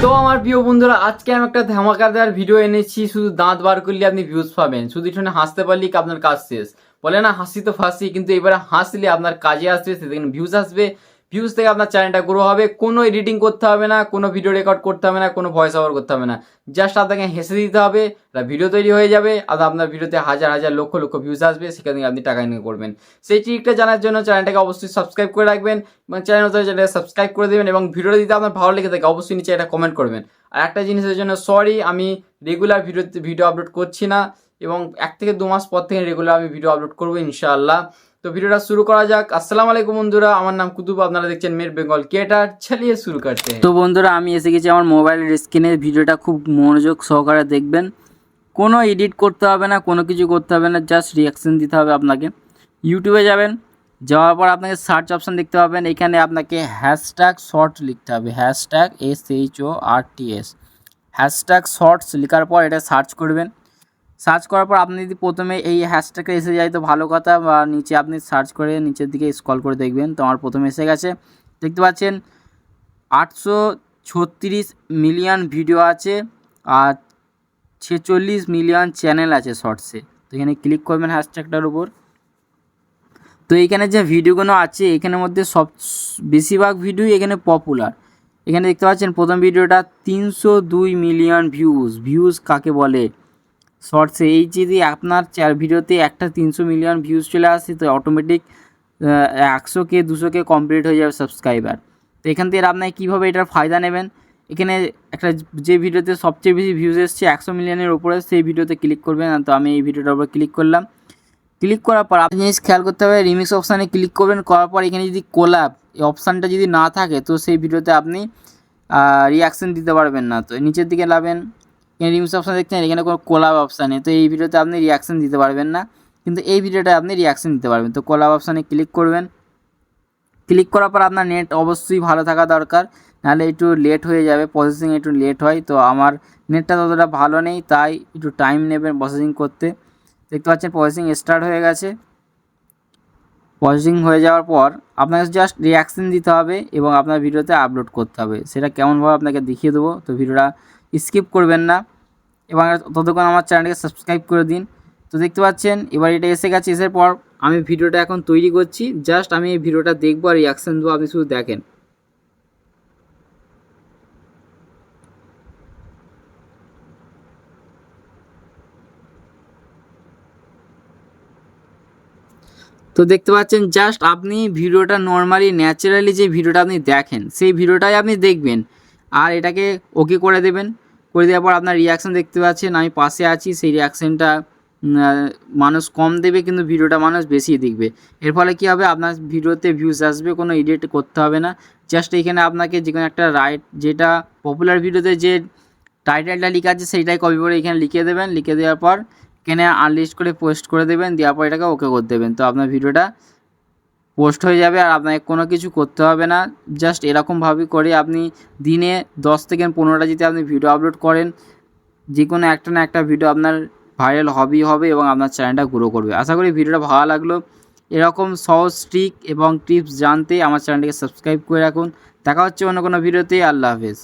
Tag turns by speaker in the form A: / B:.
A: তো আমার প্রিয় বন্ধুরা, আজকে আমি একটা ধামাকাদার ভিডিও এনেছি। শুধু দাঁত বার করলে আপনি ভিউজ পাবেন, শুধু এখানে হাসতে পারলেই আপনার কাজ শেষ। বলে না হাসি তো ফাঁসি, কিন্তু এবারে হাসলে আপনার কাজে আসবে, সেদিন ভিউজ আসবে। ভিউজ থেকে আপনার চ্যানেলটা গ্রো হবে। কোনো এডিটিং করতে হবে না, কোনো ভিডিও রেকর্ড করতে হবে না, কোনো ভয়েস ওভার করতে হবে না। জাস্ট আপনাকে হেসে দিতে হবে, ভিডিও তৈরি হয়ে যাবে। আর আপনার ভিডিওতে হাজার হাজার লক্ষ লক্ষ ভিউজ আসবে, সেখান থেকে আপনি টাকা ইনকাম করবেন। সেই ট্রিকটা জানার জন্য চ্যানেলটাকে অবশ্যই সাবস্ক্রাইব করে রাখবেন এবং চ্যানেলটাকে সাবস্ক্রাইব করে দেবেন। এবং ভিডিওটা দিতে আপনার ভালো লেগে থাকে অবশ্যই নিচে একটা কমেন্ট করবেন। আর একটা জিনিসের জন্য সরি, আমি রেগুলার ভিডিও আপলোড করছি না, এবং 1 থেকে 2 মাস পর থেকে রেগুলার আমি ভিডিও আপলোড করবো ইনশাআল্লাহ। তো ভিডিওটা শুরু করা যাক। আসসালামু আলাইকুম বন্ধুরা, আমার নাম কুতুব, আপনারা দেখছেন মের বেঙ্গল ক্রিয়েটার। চলিয়ে শুরু করতে हैं। তো বন্ধুরা, আমি এসে গেছি আমার মোবাইলের স্ক্রিনে। ভিডিওটা খুব মনোযোগ সহকারে দেখবেন। কোনো এডিট করতে হবে না, কোনো কিছু করতে হবে না, জাস্ট রিয়াকশন দিতে হবে আপনাকে। ইউটিউবে যাবেন, যাওয়ার পর আপনাকে সার্চ অপশান দেখতে পাবেন। এখানে আপনাকে হ্যাশট্যাগ শর্ট লিখতে হবে, হ্যাশট্যাগ SHORTS, হ্যাশট্যাগ শর্টস লেখার পর এটা সার্চ করবেন। সার্চ করার পর আপনি যদি প্রথমে এই হ্যাশট্যাগটা এসে যায় তো ভালো কথা, বা নিচে আপনি সার্চ করে নিচের দিকে স্ক্রল করে দেখবেন। তো আমার প্রথমে এসে গেছে, দেখতে পাচ্ছেন 836 মিলিয়ন ভিডিও আছে আর 46 মিলিয়ন চ্যানেল আছে শর্টসে। তো এখানে ক্লিক করবেন হ্যাশট্যাগটার উপর। তো এইখানে যে ভিডিওগুলো আছে এখানের মধ্যে বেশিরভাগ ভিডিও এখানে পপুলার। এখানে দেখতে পাচ্ছেন প্রথম ভিডিওটা 302 মিলিয়ন ভিউজ কাকে বলে শর্টসে। এই যদি আপনার ভিডিওতে একটা 300 মিলিয়ন ভিউজ চলে আসে তো অটোমেটিক 100K 200K কমপ্লিট হয়ে যাবে সাবস্ক্রাইবার। তো এখান থেকে আপনার কীভাবে এটার ফায়দা নেবেন, এখানে একটা যে ভিডিওতে সবচেয়ে বেশি ভিউজ এসছে 100 মিলিয়নের উপরে, সেই ভিডিওতে ক্লিক করবেন। তো আমি এই ভিডিওটার উপর ক্লিক করলাম। ক্লিক করার পর আপনি জিনিস খেয়াল করতে হবে, রিমিক্স অপশানে ক্লিক করবেন। করার পর এখানে যদি কোলাব এই অপশানটা যদি না থাকে তো সেই ভিডিওতে আপনি রিয়াকশান দিতে পারবেন না। তো নিচের দিকে লাবেন, এখানে রিমিক্স অপশান দেখছেন, এখানে কোনো কোলাব অপশানে, তো এই ভিডিওতে আপনি রিয়াকশান দিতে পারবেন না, কিন্তু এই ভিডিওটা আপনি রিয়াকশান দিতে পারবেন। তো কোলাব অপশানে ক্লিক করবেন। ক্লিক করার পর আপনার নেট অবশ্যই ভালো থাকা দরকার, নাহলে একটু লেট হয়ে যাবে, প্রসেসিং একটু লেট হয়। তো আমার নেটটা ততটা ভালো নেই, তাই একটু টাইম নেবেন প্রসেসিং করতে। দেখতে পাচ্ছেন প্রসেসিং স্টার্ট হয়ে গেছে। প্রসেসিং হয়ে যাওয়ার পর আপনাকে জাস্ট রিয়াকশান দিতে হবে এবং আপনার ভিডিওতে আপলোড করতে হবে। সেটা কেমনভাবে আপনাকে দেখিয়ে দেবো, তো ভিডিওটা স্কিপ করবেন না এবং ততক্ষণ আমার চ্যানেলটাকে সাবস্ক্রাইব করে দিন। তো দেখতে পাচ্ছেন এবার এটা এসে গেছে। এসের পর আমি ভিডিওটা এখন তৈরি করছি, জাস্ট আমি এই ভিডিওটা দেখবো আর রিয়াকশান দেবো, আপনি শুধু দেখেন। তো দেখতে পাচ্ছেন জাস্ট আপনি ভিডিওটা নর্মালি ন্যাচারালি যে ভিডিওটা আপনি দেখেন সেই ভিডিওটাই আপনি দেখবেন আর এটাকে ওকে করে দেবেন। করে দেওয়ার পর আপনার রিয়াকশান দেখতে পাচ্ছেন, আমি পাশে আছি, সেই রিয়াকশানটা মানুষ কম দেবে কিন্তু ভিডিওটা মানুষ বেশি দেখবে। এর ফলে কী হবে, আপনার ভিডিওতে ভিউজ আসবে, কোনো এডিট করতে হবে না। জাস্ট এখানে আপনাকে যে কোনো একটা যেটা পপুলার ভিডিওতে যে টাইটেলটা লেখা আছে সেইটাই কপি করে এখানে লিখে দেবেন। লিখে দেওয়ার পর এখানে আনলিস্ট করে পোস্ট করে দেবেন, দেওয়ার পর এটাকে ওকে করে দেবেন। তো আপনার ভিডিওটা পোস্ট হয়ে যাবে আর আপনাকে কোনো কিছু করতে হবে না। জাস্ট এরকমভাবে করে আপনি দিনে 10 থেকে 15টা যদি আপনি ভিডিও আপলোড করেন, যে কোনো একটা না একটা ভিডিও আপনার ভাইরাল হবেই হবে এবং আপনার চ্যানেলটা গ্রো করবে। আশা করি ভিডিওটা ভালো লাগলো। এরকম সহজ ট্রিক এবং টিপস জানতে আমার চ্যানেলটিকে সাবস্ক্রাইব করে রাখুন। দেখা হচ্ছে অন্য কোনো ভিডিওতে। আল্লাহ হাফেজ।